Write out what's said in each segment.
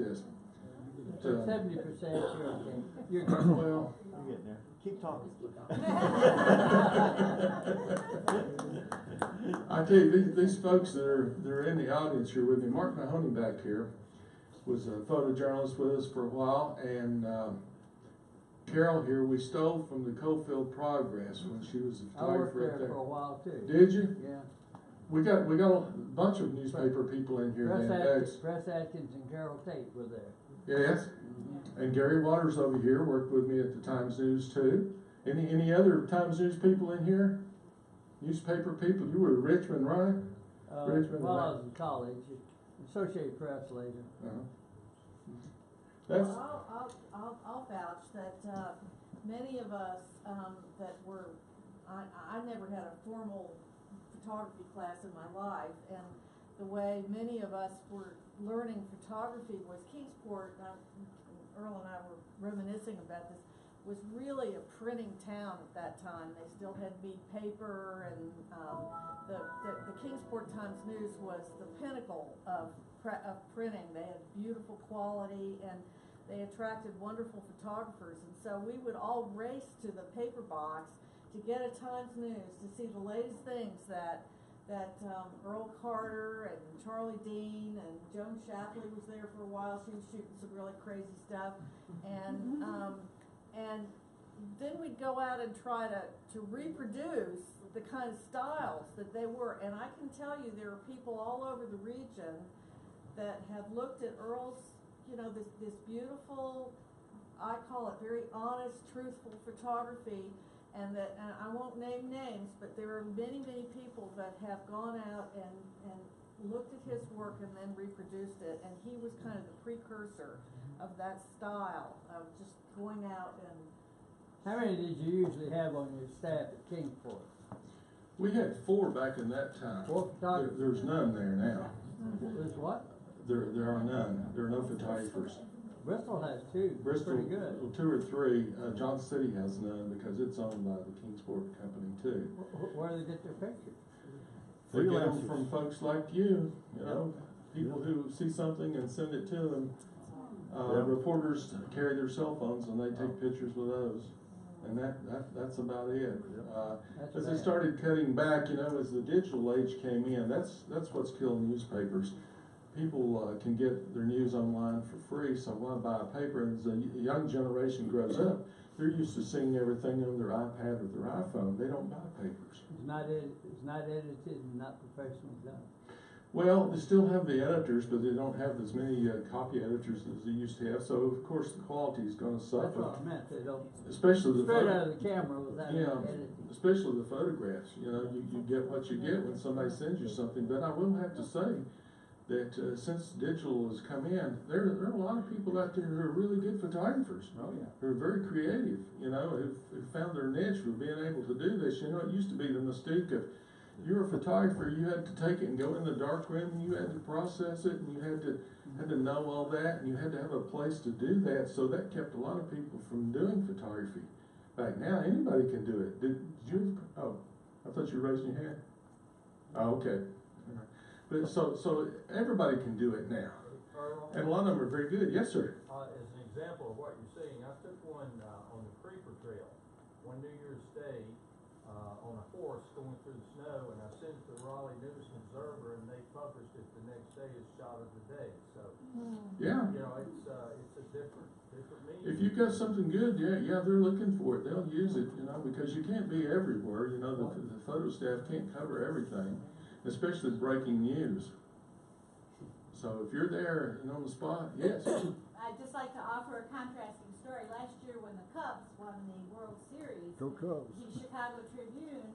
this. 70% sure. You're Well, You're getting there. Keep talking. I tell you, these folks that are in the audience here with me, Mark Mahoney back here was a photojournalist with us for a while, and Carol here we stole from the Coalfield Progress when she was a I worked photographer up there there. for a while too. Did you? Yeah. We got a bunch of newspaper people in here. Press Atkins and Carol Tate were there. Yes. And Gary Waters over here worked with me at the Times News too. Any other Times News people in here? Newspaper people? You were at Richmond, right? Richmond. Well, I was in college. Associated Press later. That's. Well, I'll vouch that many of us that were, I never had a formal photography class in my life, and the way many of us were learning photography was Kingsport. Earl and I were reminiscing about this. Was really a printing town at that time. They still had bead paper, and the Kingsport Times News was the pinnacle of printing. They had beautiful quality, and they attracted wonderful photographers. And so we would all race to the paper box to get a Times News to see the latest things that Earl Carter and Charlie Dean and Joan Shapley was there for a while. She was shooting some really crazy stuff, and then we'd go out and try to reproduce the kind of styles that they were. And I can tell you there are people all over the region that have looked at Earl's, this beautiful, I call it very honest, truthful photography, and I won't name names, but there are many, many people that have gone out and looked at his work and then reproduced it, and he was kind of the precursor of that style of just going out and. How many did you usually have on your staff at Kingsport? We had 4 back in that time. 4 photographers? There's none there now. There's what? There are none. There are no photographers. Bristol has 2. Bristol, pretty good. 2 or 3. Johnson City has none because it's owned by the Kingsport Company too. Where do they get their pictures? They get them from folks like you, people who see something and send it to them. Reporters carry their cell phones and they take pictures with those. And that's about it. As they started cutting back, as the digital age came in, that's what's killing newspapers. People can get their news online for free, so why buy a paper? And as the young generation grows up, they're used to seeing everything on their iPad or their iPhone. They don't buy papers. It's not edited and not professionally done. Well, they still have the editors, but they don't have as many copy editors as they used to have. So of course the quality is going to suffer. That's what I meant. They don't. Especially straight out of the camera without editing. Especially the photographs. You get what you get when somebody sends you something. But I will have to say that since digital has come in, there are a lot of people out there who are really good photographers. Oh yeah. Who are very creative. Who found their niche for being able to do this. It used to be the mystique of. You were a photographer, you had to take it and go in the dark room and you had to process it and you had to know all that and you had to have a place to do that, so that kept a lot of people from doing photography. Back now anybody can do it. Did you I thought you were raising your hand. Oh, okay. But so everybody can do it now. And a lot of them are very good. Yes, sir. As an example of what you're seeing, I took one on the Creeper Trail one New Year's Day. On a horse going through the snow, and I sent it to the Raleigh News Observer, and they published it the next day as shot of the day. So yeah, it's a different medium. If you've got something good, yeah, they're looking for it. They'll use it, because you can't be everywhere. The photo staff can't cover everything, especially breaking news. So if you're there and on the spot, yes. I'd just like to offer a contrasting story. Last year when the Cubs won the World Series, Go Cubs. the Chicago Tribune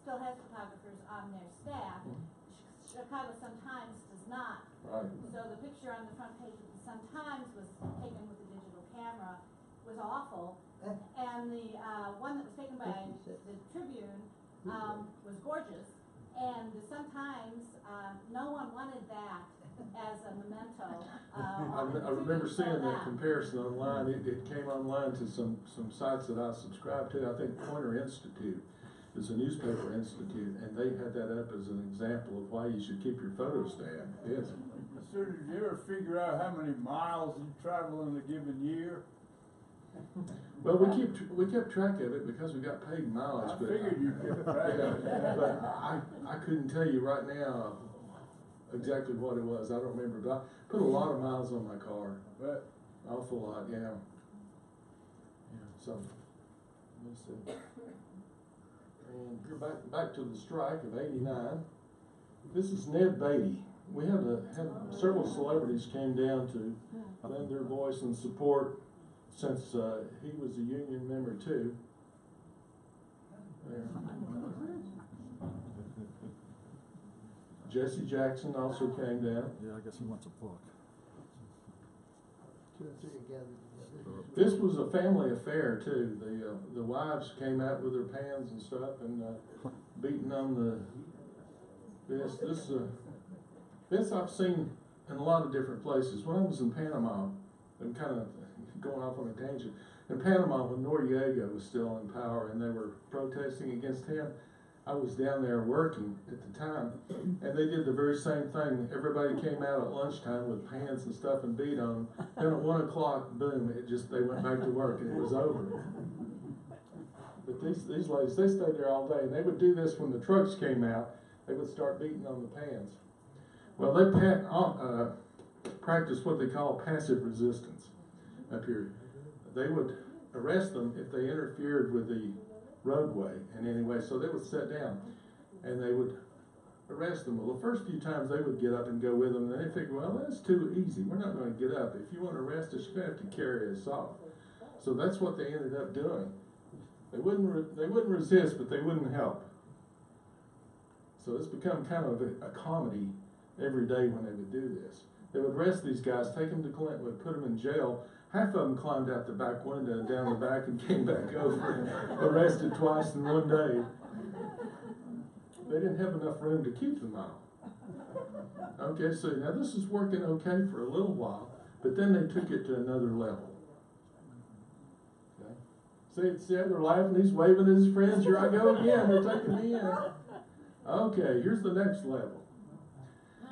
still has photographers on their staff. Chicago Sun-Times does not. Right. So the picture on the front page of the Sun-Times was taken with a digital camera, was awful. And the one that was taken by the Tribune was gorgeous. And the Sun-Times, no one wanted that as a memento. I remember seeing that comparison online. It came online to some sites that I subscribe to. I think Pointer Institute is a newspaper institute, and they had that up as an example of why you should keep your photo staff. Yes. officer, did you ever figure out how many miles you travel in a given year? Well, we kept track of it because we got paid mileage, I but. figured you kept track of it. But I couldn't tell you right now exactly what it was, I don't remember, but I put a lot of miles on my car, But awful lot, yeah. Yeah, so, let's see. And you're back to the strike of '89. This is Ned Beatty. We had several celebrities came down to lend their voice and support since he was a union member too. There. Jesse Jackson also came down. Yeah, I guess he wants a book. 2 or 3 gathered together. This was a family affair too. The wives came out with their pans and stuff and beating on this I've seen in a lot of different places. When I was in Panama, I'm kind of going off on a tangent. In Panama, when Noriega was still in power and they were protesting against him, I was down there working at the time, and they did the very same thing. Everybody came out at lunchtime with pans and stuff and beat on them. Then at 1 o'clock, boom, they went back to work and it was over. But these ladies, they stayed there all day, and they would do this when the trucks came out. They would start beating on the pans. Well, they practiced what they call passive resistance up here. They would arrest them if they interfered with the roadway in any way, so they would sit down and they would arrest them. Well, the first few times they would get up and go with them, and then they figured, well, that's too easy. We're not going to get up. If you want to arrest us, you're going to have to carry us off. So that's what they ended up doing. They wouldn't resist, but they wouldn't help. So it's become kind of a comedy every day when they would do this. They would arrest these guys, take them to Clintwood, put them in jail. Half of them climbed out the back window and down the back and came back over and arrested twice in one day. They didn't have enough room to keep them out. Okay, so now this is working okay for a little while, but then they took it to another level. Okay? See, they're laughing, he's waving at his friends, here I go again, they're taking me in. Okay, here's the next level.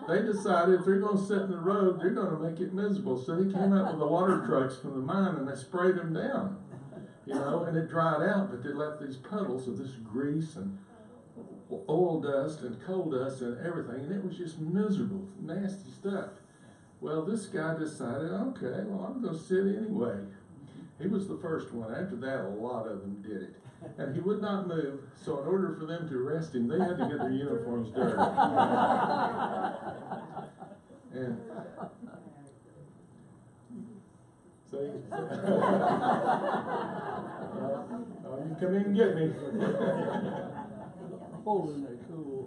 They decided if they're going to sit in the road, they're going to make it miserable. So they came out with the water trucks from the mine and they sprayed them down, and it dried out, but they left these puddles of this grease and oil dust and coal dust and everything, and it was just miserable, nasty stuff. Well, this guy decided, okay, well, I'm going to sit anyway. He was the first one. After that, a lot of them did it. And he would not move, so in order for them to arrest him, they had to get their uniforms dirty. And see, you come in and get me. Holding it cool.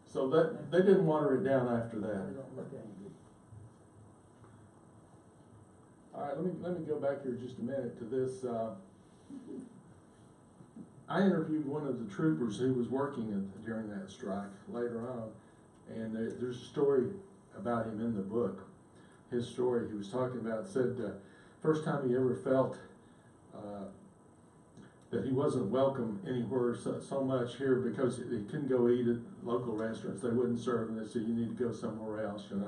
So they didn't water it down after that. All right, let me go back here just a minute to this. I interviewed one of the troopers who was working during that strike later on, and there's a story about him in the book. His story, he was talking about, said first time he ever felt that he wasn't welcome anywhere so much here because he couldn't go eat at local restaurants. They wouldn't serve him. They said, you need to go somewhere else, And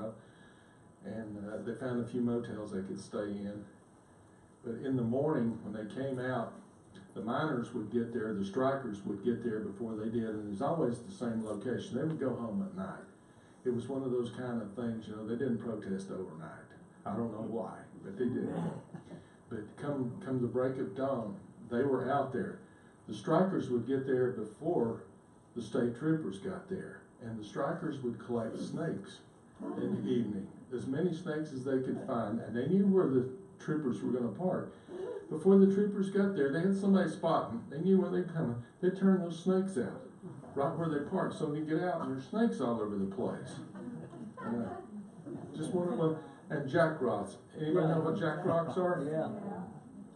they found a few motels they could stay in. But in the morning, when they came out, the miners would get there, the strikers would get there before they did, and it was always the same location. They would go home at night. It was one of those kind of things, they didn't protest overnight. I don't know why, but they did. But come the break of dawn, they were out there. The strikers would get there before the state troopers got there, and the strikers would collect snakes in the evening, as many snakes as they could find, and they knew where the troopers were going to park. Before the troopers got there, they had somebody spot them. They knew when they were coming. They'd turn those snakes out right where they parked, so they get out and there's snakes all over the place. Just one of them. And jack rocks. Anybody know what jack rocks are? Yeah.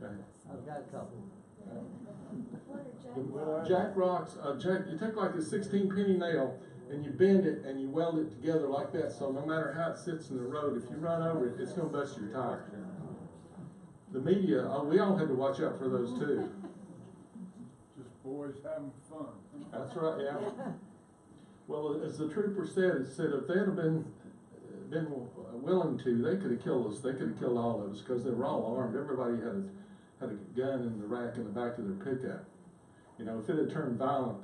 Okay. I've got a couple. Jack rocks, you take like a 16-penny nail and you bend it and you weld it together like that, so no matter how it sits in the road, if you run over it, it's going to bust your tire. The media, we all had to watch out for those too. Just boys having fun. That's right, yeah. Well, as the trooper said, it said if they had been been willing to, they could have killed us. They could have killed all of us because they were all armed. Everybody had a gun in the rack in the back of their pickup. You know, if it had turned violent,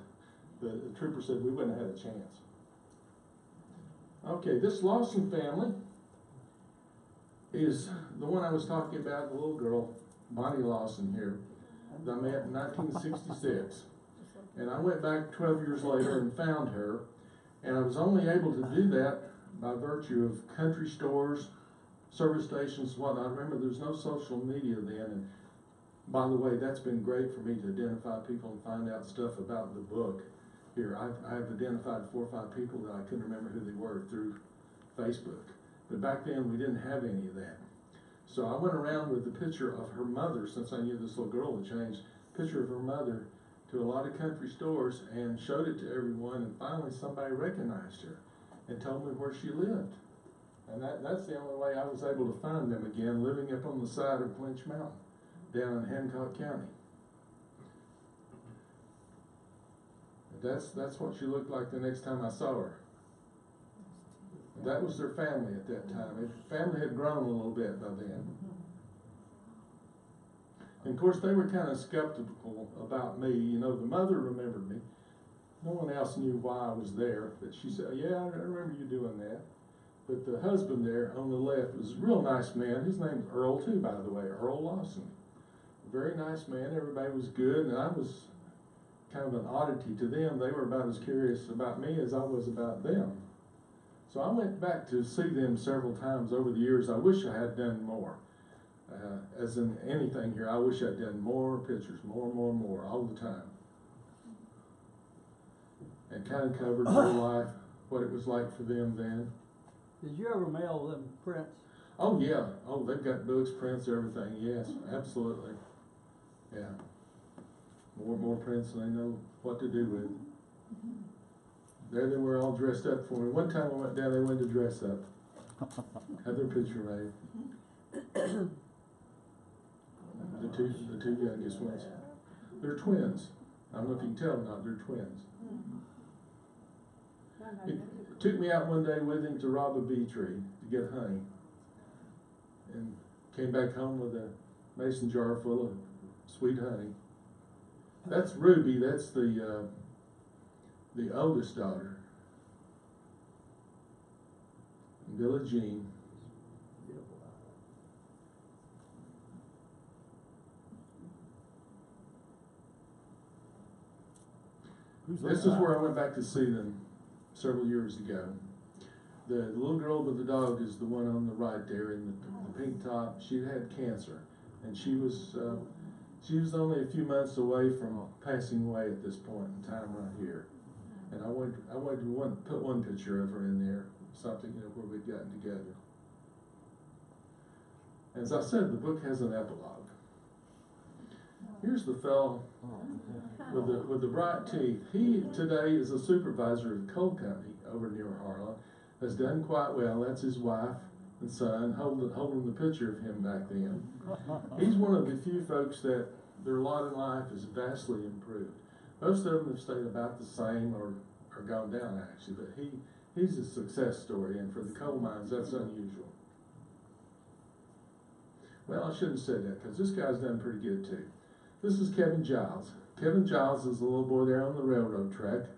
the trooper said we wouldn't have had a chance. Okay, this Lawson family is the one I was talking about, the little girl, Bonnie Lawson here, that I met in 1966. And I went back 12 years later and found her, and I was only able to do that by virtue of country stores, service stations, whatnot. I remember there was no social media then, and by the way, that's been great for me to identify people and find out stuff about the book. Here, I've identified 4 or 5 people that I couldn't remember who they were through Facebook. But back then, we didn't have any of that. So I went around with the picture of her mother, since I knew this little girl had changed, picture of her mother to a lot of country stores and showed it to everyone, and finally somebody recognized her and told me where she lived. And that's the only way I was able to find them again, living up on the side of Clinch Mountain, down in Hancock County. That's what she looked like the next time I saw her. That was their family at that time. The family had grown a little bit by then. And of course, they were kind of skeptical about me. You know, the mother remembered me. No one else knew why I was there, but she said, yeah, I remember you doing that. But the husband there on the left was a real nice man. His name's Earl too, by the way, Earl Lawson. Very nice man. Everybody was good, and I was kind of an oddity to them. They were about as curious about me as I was about them. So I went back to see them several times over the years. I wish I had done more. As in anything here, I wish I'd done more pictures, more, all the time. And kind of covered their life, what it was like for them then. Did you ever mail them prints? Oh yeah, oh they've got books, prints, everything, yes, absolutely. Yeah, more prints than they know what to do with. There they were all dressed up for me. One time I went down, they wanted to dress up. Had their picture made. The two youngest ones. They're twins. I don't know if you can tell or not, they're twins. He took me out one day with him to rob a bee tree to get honey. And came back home with a mason jar full of sweet honey. That's Ruby, that's the oldest daughter. And Billie Jean. This is where I went back to see them several years ago. The little girl with the dog is the one on the right there in the pink top. She had cancer, and she was only a few months away from passing away at this point in time right here. And I wanted to put one picture of her in there, something, you know, where we'd gotten together. As I said, the book has an epilogue. Here's the fellow with the bright teeth. He today is a supervisor of the coal company over near Harlan. Has done quite well. That's his wife and son holding the picture of him back then. He's one of the few folks that their lot in life is vastly improved. Most of them have stayed about the same or gone down actually, but he's a success story, and for the coal mines that's unusual. Well, I shouldn't have said that because this guy's done pretty good too. This is Kevin Giles. Kevin Giles is the little boy there on the railroad track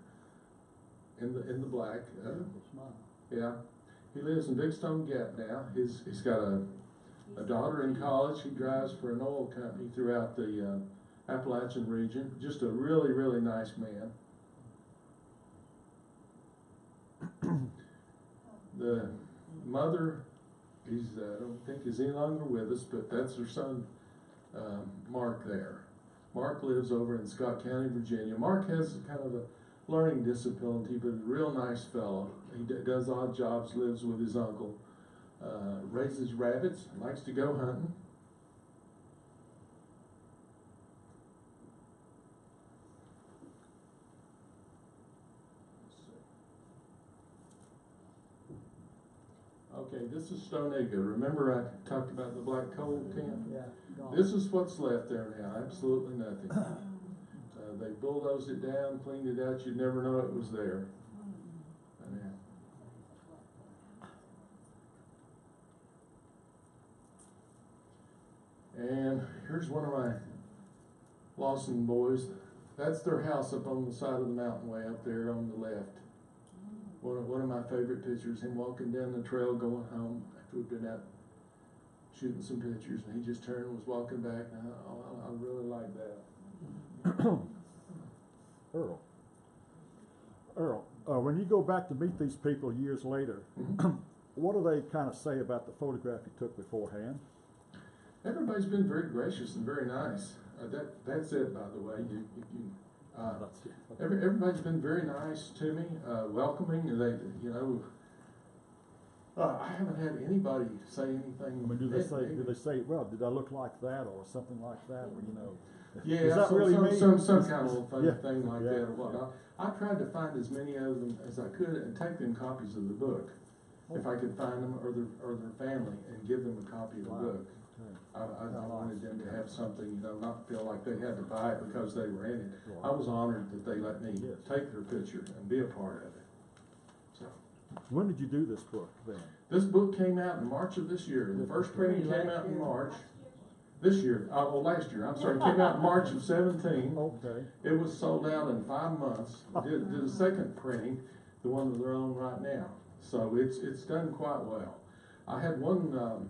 in the black. Yeah, he lives in Big Stone Gap now. He's got a daughter in college. He drives for an oil company throughout the Appalachian region. Just a really, really nice man. The mother, I don't think is any longer with us, but that's her son, Mark there. Mark lives over in Scott County, Virginia. Mark has kind of a learning disability, but a real nice fellow. He does odd jobs, lives with his uncle, raises rabbits, likes to go hunting. Okay, this is Stonega. Remember I talked about the black coal camp? Yeah. This is what's left there now, absolutely nothing. They bulldozed it down, cleaned it out, you'd never know it was there. here's one of my Lawson boys. That's their house up on the side of the mountain way up there on the left. One of my favorite pictures, him walking down the trail going home after we've been out shooting some pictures, and he just turned and was walking back, and I really like that. Earl, when you go back to meet these people years later, what do they kind of say about the photograph you took beforehand? Everybody's been very gracious and very nice. That's it, by the way. Everybody's been very nice to me, welcoming. They, I haven't had anybody say anything. I mean, do they say, well, did I look like that or something like that? Or, Yeah, does that some kind of thing like that or whatnot. I tried to find as many of them as I could and take them copies of the book, if I could find them, or their family, and give them a copy of the book. I wanted them to have something, not feel like they had to buy it because they were in it. I was honored that they let me take their picture and be a part of it. So. When did you do this book then? This book came out in March of this year. The first printing came out in March. This year, last year, I'm sorry, it came out in March of 17. Okay. It was sold out in 5 months. Did a second printing, the one that they're on right now. So it's done quite well. I had one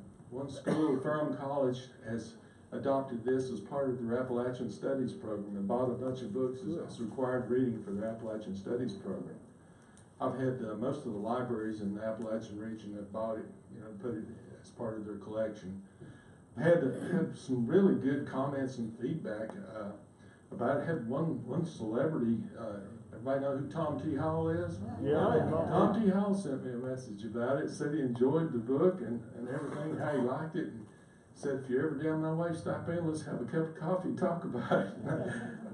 school, Ferrum College, has adopted this as part of their Appalachian Studies program and bought a bunch of books as required reading for their Appalachian Studies program. I've had most of the libraries in the Appalachian region that bought it, put it as part of their collection. I had some really good comments and feedback about it. I had one celebrity, everybody know who Tom T. Hall is? Yeah. Tom T. Hall sent me a message about it, said he enjoyed the book and everything, how he liked it, and said, if you're ever down my way, stop in, let's have a cup of coffee and talk about it.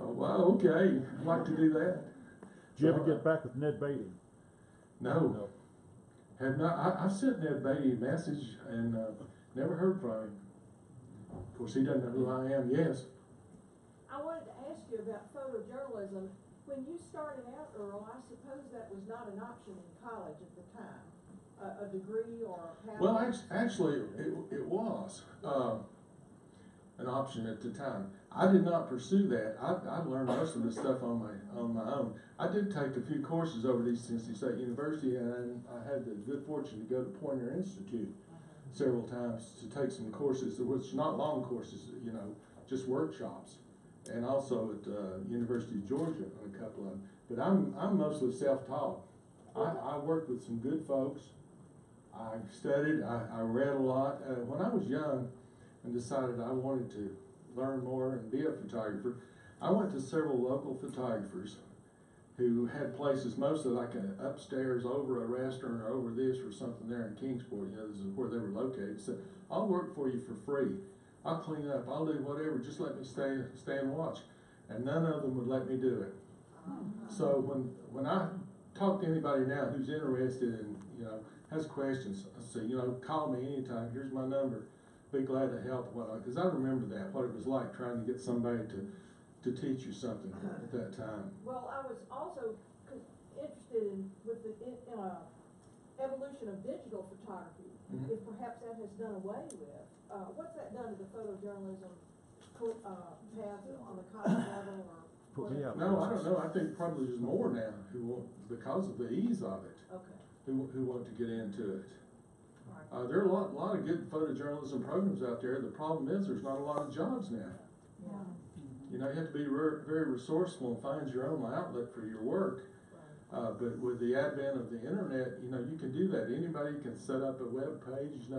Oh, wow, okay, I'd like to do that. Did you ever get back with Ned Beatty? No. Have not. I've sent Ned Beatty a message and never heard from him. Of course, he doesn't know who I am. Yes. I wanted to ask you about photojournalism. When you started out, Earl, I suppose that was not an option in college at the time, a degree or a path. Well, actually, it was an option at the time. I did not pursue that. I learned most of this stuff on my own. I did take a few courses over at East Tennessee State University, and I had the good fortune to go to Poynter Institute several times to take some courses, which not long courses, just workshops, and also at University of Georgia on a couple of them. But I'm mostly self-taught. I worked with some good folks. I studied. I read a lot. When I was young and decided I wanted to learn more and be a photographer, I went to several local photographers who had places, mostly like upstairs over a restaurant or over this or something there in Kingsport. This is where they were located. Said, I'll work for you for free. I'll clean up. I'll do whatever. Just let me stay and watch. And none of them would let me do it. So when I talk to anybody now who's interested and has questions, I say, call me anytime. Here's my number. Be glad to help. Because I remember that, what it was like trying to get somebody to teach you something at that time. Well, I was also interested with the evolution of digital photography. If perhaps that has done away with. What's that done to the photojournalism path on the college level or? No, I don't know. I think probably there's more now who want, because of the ease of it, who want to get into it. There are a lot of good photojournalism programs out there. The problem is there's not a lot of jobs now. Yeah. You have to be very resourceful and find your own outlet for your work. But with the advent of the internet, you can do that. Anybody can set up a web page,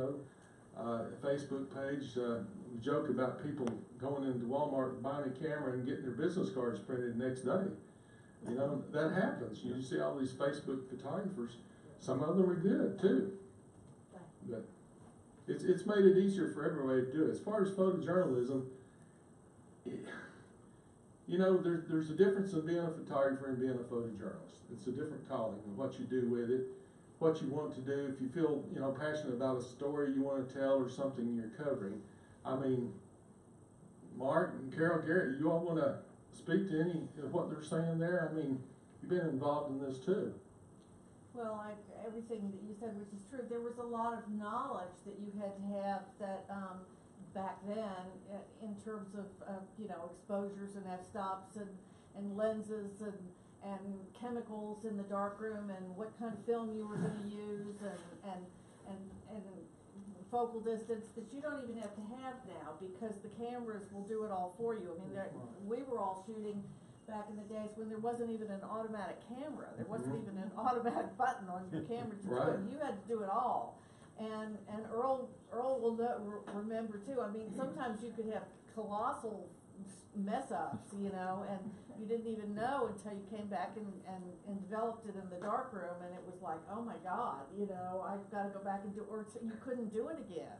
a Facebook page. We joke about people going into Walmart, buying a camera and getting their business cards printed the next day. That happens. You see all these Facebook photographers. Some of them are good too. But it's made it easier for everybody to do it. As far as photojournalism, there's a difference in being a photographer and being a photojournalist. It's a different calling and what you do with it, what you want to do. If you feel, passionate about a story you want to tell or something you're covering. I mean, Mark and Carol, Garrett, you all want to speak to any of what they're saying there? I mean, you've been involved in this too. Well, everything that you said, which is true, there was a lot of knowledge that you had to have that back then, in terms of, you know, exposures and f-stops and lenses and chemicals in the darkroom and what kind of film you were gonna use and focal distance that you don't even have to have now, because the cameras will do it all for you. I mean, we were all shooting back in the days when there wasn't even an automatic camera. There wasn't even an automatic button on your camera to do it. You had to do it all. And Earl will remember too. I mean, sometimes you could have colossal mess ups, you know, and you didn't even know until you came back and developed it in the dark room, and it was like, oh my God, you know, I've got to go back and do, or you couldn't do it again,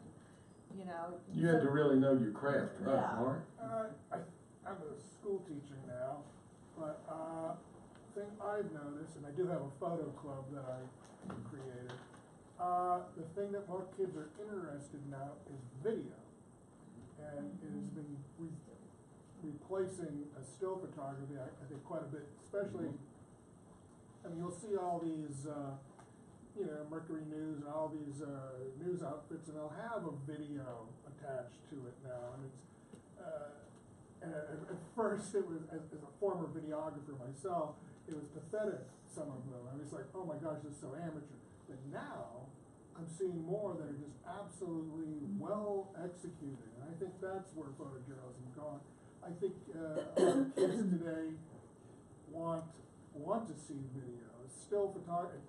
you know. You had to really know your craft, right, Yeah. Mark? I'm a school teacher now, but thing I've noticed, and I do have a photo club that I created, the thing that more kids are interested in now is video, and it has been replacing a still photography, I think, quite a bit, especially, I mean, you'll see all these, you know, Mercury News and all these news outfits, and they'll have a video attached to it now, and it's, and at first it was, as a former videographer myself, it was pathetic, some of them. I was like, oh my gosh, this is so amateur. But now, I'm seeing more that are just absolutely well executed, and I think that's where photojournalism has gone. I think a lot of kids today want to see videos, still photography,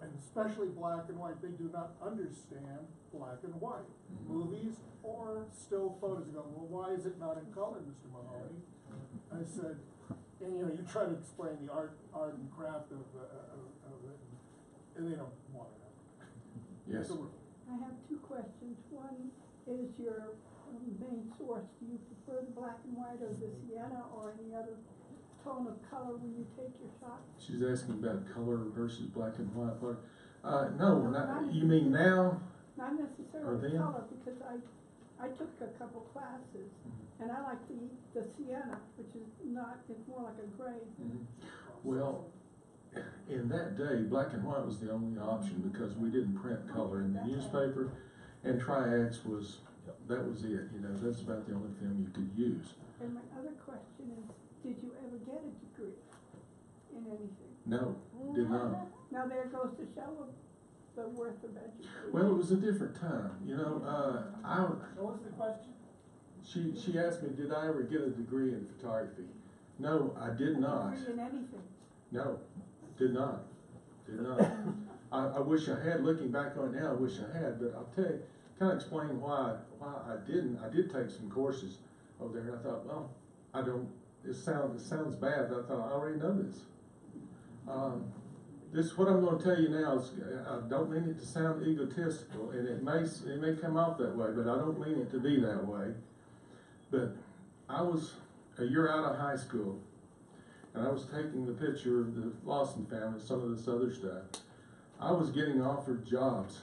and especially black and white. They do not understand black and white movies or still photos. They go, well, why is it not in color, Mr. Mahoney? I said, and you know, you try to explain the art and craft of it, and they don't want to know. Yes. So I have two questions. One is your main source. Do you prefer the black and white or the sienna or any other tone of color when you take your shots? She's asking about color versus black and white. No, you mean now? Not Or necessarily then? color, because I took a couple classes, and I like the sienna, which is not, it's more like a gray. Well, in that day, black and white was the only option because we didn't print color in the newspaper, and Tri-X was, that was it, you know, that's about the only film you could use. And my other question is, did you ever get a degree in anything? No, did not. Now there goes to show the worth of education. Well, it was a different time, you know, what was the question? she asked me, did I ever get a degree in photography? No, I did not. A degree in anything? No, did not. I wish I had. Looking back on it now, I wish I had. But I'll tell you, kind of explain why I didn't. I did take some courses over there, and I thought, well, I don't. It sounds bad, but I thought I already know this. This what I'm going to tell you now is I don't mean it to sound egotistical, and it may come off that way, but I don't mean it to be that way. But I was a year out of high school, and I was taking the picture of the Lawson family, some of this other stuff. I was getting offered jobs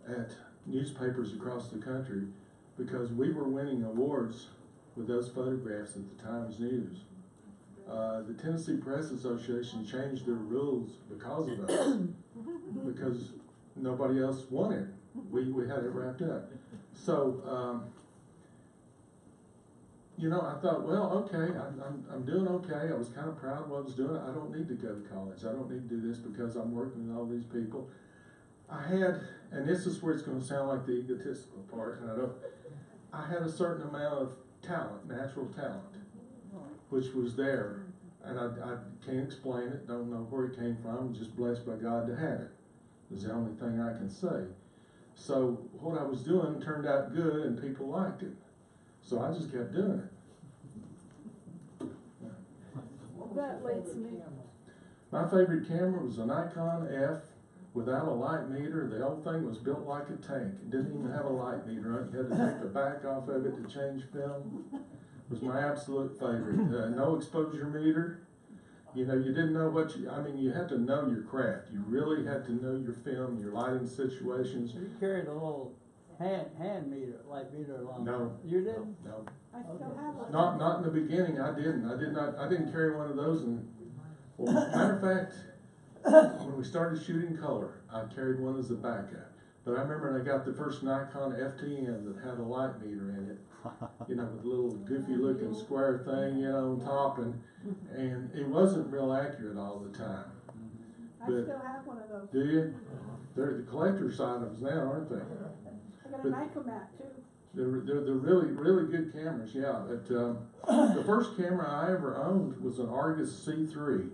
at newspapers across the country because we were winning awards with those photographs at the Times News. The Tennessee Press Association changed their rules because of us, because nobody else wanted it. We had it wrapped up. So, you know, I thought, well, okay, I'm doing okay. I was kind of proud of what I was doing. I don't need to go to college. I don't need to do this because I'm working with all these people. I had, and this is where it's going to sound like the egotistical part, and I had a certain amount of talent, natural talent, which was there. And I can't explain it, don't know where it came from, I'm just blessed by God to have it. Is the only thing I can say. So what I was doing turned out good and people liked it. So I just kept doing it. That leads me. My favorite camera was a Nikon F without a light meter. The old thing was built like a tank. It didn't even have a light meter on it. You had to take the back off of it to change film. It was my absolute favorite. No exposure meter. You know, you didn't know what you, I mean, you had to know your craft. You really had to know your film, your lighting situations. You carried a little hand meter, light meter along. No. You didn't? No. I still have one. Not in the beginning. I didn't. I didn't carry one of those. And well, matter of fact, when we started shooting color, I carried one as a backup. But I remember I got the first Nikon FTN that had a light meter in it, you know, with a little goofy looking square thing, you know, on top, and it wasn't real accurate all the time. I But still have one of those. do you? They're the collector's items now, aren't they? I got a But- Nicomat too. They're really, really good cameras, yeah. But the first camera I ever owned was an Argus C3.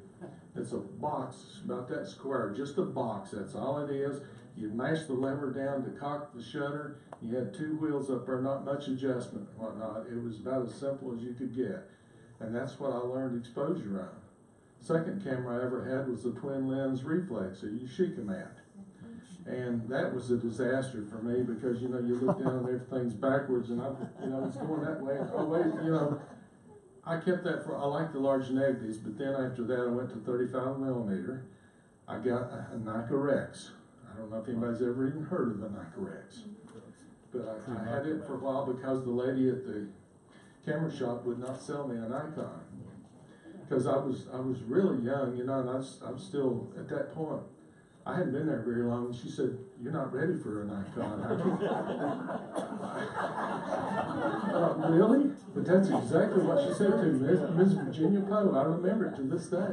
It's a box about that square, just a box, that's all it is. You mash the lever down to cock the shutter. You had two wheels up there, not much adjustment and whatnot. It was about as simple as you could get. And that's what I learned exposure on. Second camera I ever had was the twin lens reflex, a Yashica. And that was a disaster for me because, you know, you look down and everything's backwards and it's going that way. Oh, wait, you know, I kept that I like the large negatives, but then after that I went to 35mm. I got a Nikon Rex. I don't know if anybody's ever even heard of the Nikon Rex. But I had it for a while because the lady at the camera shop would not sell me a Nikon. Because I was really young, you know, and I was still, at that point, I hadn't been there very long, and she said, "You're not ready for a Nikon." Really? But that's exactly what she said to me, Miss Virginia Poe. I remember it to this day.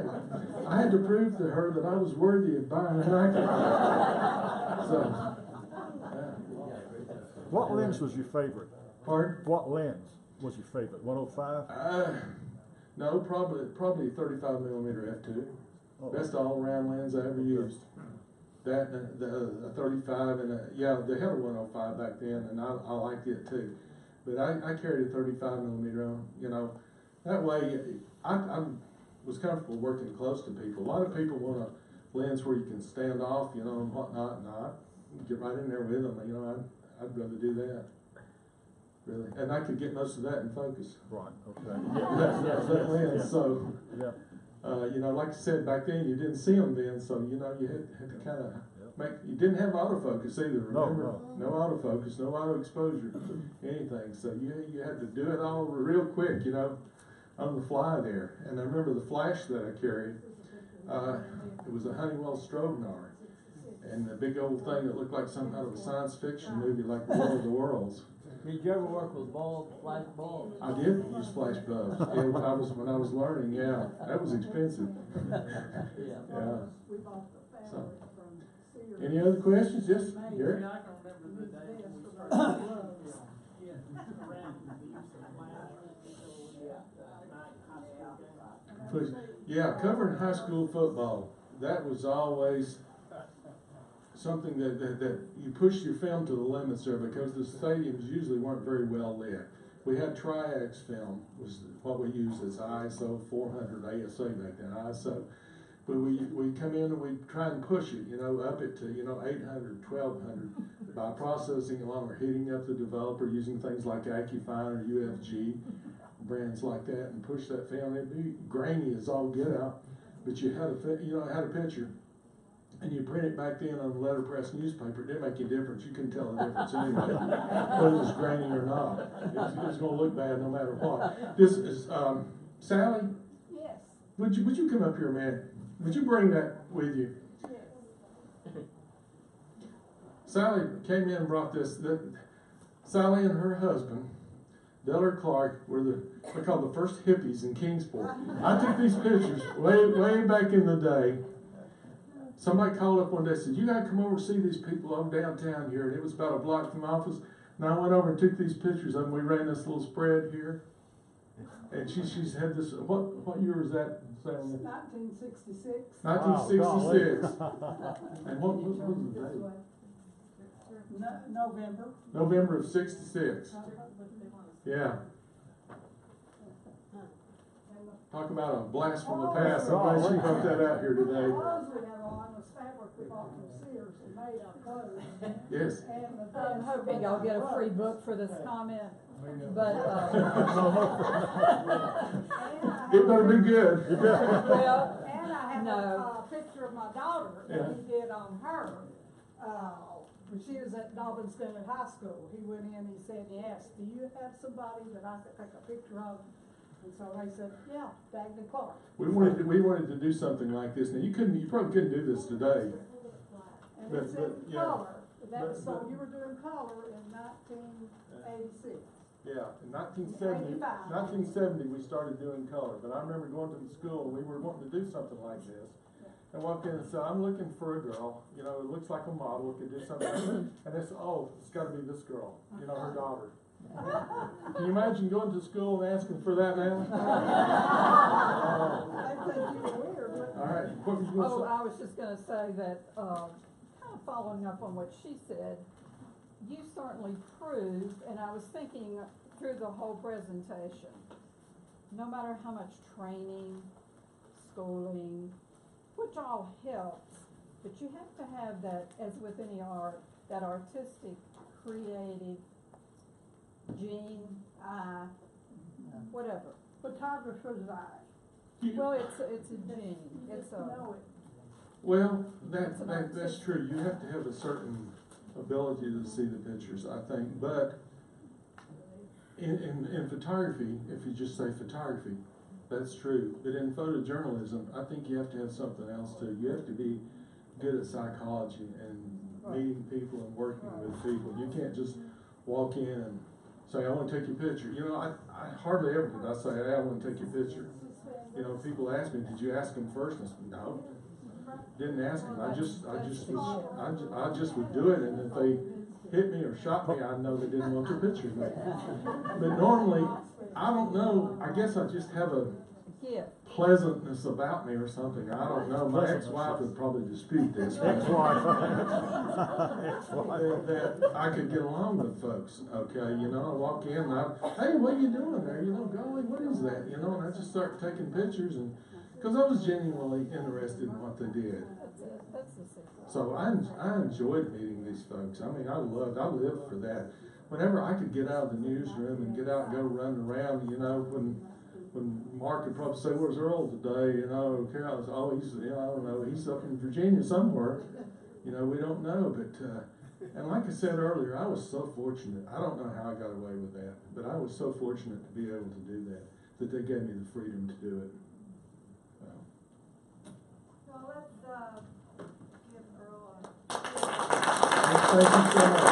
I had to prove to her that I was worthy of buying a Nikon. So, What lens was your favorite? pardon? What lens was your favorite? 105? No, probably 35mm f2. Oh. Best all-around lens I ever used. That a 35 and they had a 105 back then, and I liked it too. But I carried a 35mm on. You know, that way I was comfortable working close to people. A lot of people want a lens where you can stand off, you know, and whatnot, and I get right in there with them. You know, I'd rather do that. Really, and I could get most of that in focus. Right, okay. that lens. So, Yeah. you know, like I said back then, you didn't see them then, so you know you had to kind of you didn't have autofocus either. Remember, no autofocus, no auto exposure, anything. So you had to do it all real quick, you know, on the fly there. And I remember the flash that I carried. It was a Honeywell Strobenar, and the big old thing that looked like some kind of a science fiction movie, like War of the Worlds. Did you ever work with flash bulbs? I did use flash bulbs. Yeah, when I was learning. Yeah, that was expensive. Yeah. So, any other questions? Yes, Gary. I can remember the day when we started Yeah, covering high school football. That was always something that you pushed your film to the limits there because the stadiums usually weren't very well lit. We had Tri-X film, was what we used as ISO 400 ASA back then, ISO. But we come in and we try and push it, you know, up it to, 800, 1200 by processing along or heating up the developer using things like AccuFine or UFG, brands like that, and push that film. It'd be grainy as all get out, but you had a picture. And you print it back then on letterpress newspaper. It didn't make any difference. You couldn't tell the difference anyway, whether it was grainy or not. It was going to look bad no matter what. This is Sally. Yes. Would you come up here, man? Would you bring that with you? Yes. Sally came in and brought this. Sally and her husband, Dellor Clark, were they're called the first hippies in Kingsport. I took these pictures way back in the day. Somebody called up one day and said, "You gotta come over and see these people over downtown here." And it was about a block from my office. And I went over and took these pictures of them. We ran this little spread here. And she's had this, what year was that? 1966. 1966. And what was the date? November. November of 66. Yeah. Talk about a blast from the past. I'm glad she brought that out here today. The clothes we had on was fabric we bought from Sears and made our clothes. Yes. I'm hoping I'll get a free book for this comment, but, It better be good. well, And I have no. a picture of my daughter that he did on her. When she was at Dobbins High School, he went in and he said, "Yes, do you have somebody that I could take a picture of?" And so they said, "Yeah, Dagny Clark." We wanted to do something like this. Now you probably couldn't do this today. And But- it's but, in yeah. color. It's That's, so you were doing color in 1986. Yeah, in 1970, 85. 1970, we started doing color, but I remember going to the school, and we were wanting to do something like this. And walked in and said, I'm looking for a girl, you know, it looks like a model, could do something. And they said, oh, it's gotta be this girl, you know, her daughter. Can you imagine going to school and asking for that now? I think you were weird, but. All right, what was you gonna Oh, say? I was just gonna say that, kind of following up on what she said, you certainly proved, and I was thinking through the whole presentation, no matter how much training, schooling, which all helps, but you have to have that, as with any art, that artistic, creative gene, eye, whatever. Photographer's eye. Well, it's a gene, You it's just a, know it. Well, that's true, you have to have a certain ability to see the pictures, I think, but in photography, if you just say photography, that's true, but in photojournalism, I think you have to have something else too. You have to be good at psychology and meeting people and working with people. You can't just walk in and say, I want to take your picture. You know, I hardly ever did I say, hey, I want to take your picture. You know, people ask me, did you ask them first? I said, no, didn't ask them. I just would do it, and if they hit me or shot me, I know they didn't want their picture made. But normally, I don't know, I guess I just have a pleasantness about me or something. I don't know. My ex-wife would probably dispute this. Ex-wife. That I could get along with folks, okay? You know, I walk in and hey, what are you doing there? You know, golly, what is that? You know, and I just start taking pictures, and because I was genuinely interested in what they did. that's the secret. So I enjoyed meeting these folks. I mean, I lived for that. Whenever I could get out of the newsroom and get out and go run around, you know, when Mark would probably say, where's Earl today? You know, Carol was, oh, he's, you know, I don't know, he's up in Virginia somewhere. You know, we don't know, but, and like I said earlier, I was so fortunate. I don't know how I got away with that, but I was so fortunate to be able to do that they gave me the freedom to do it. Well, let's, give Earl a. Thank you so much. I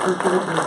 appreciate it.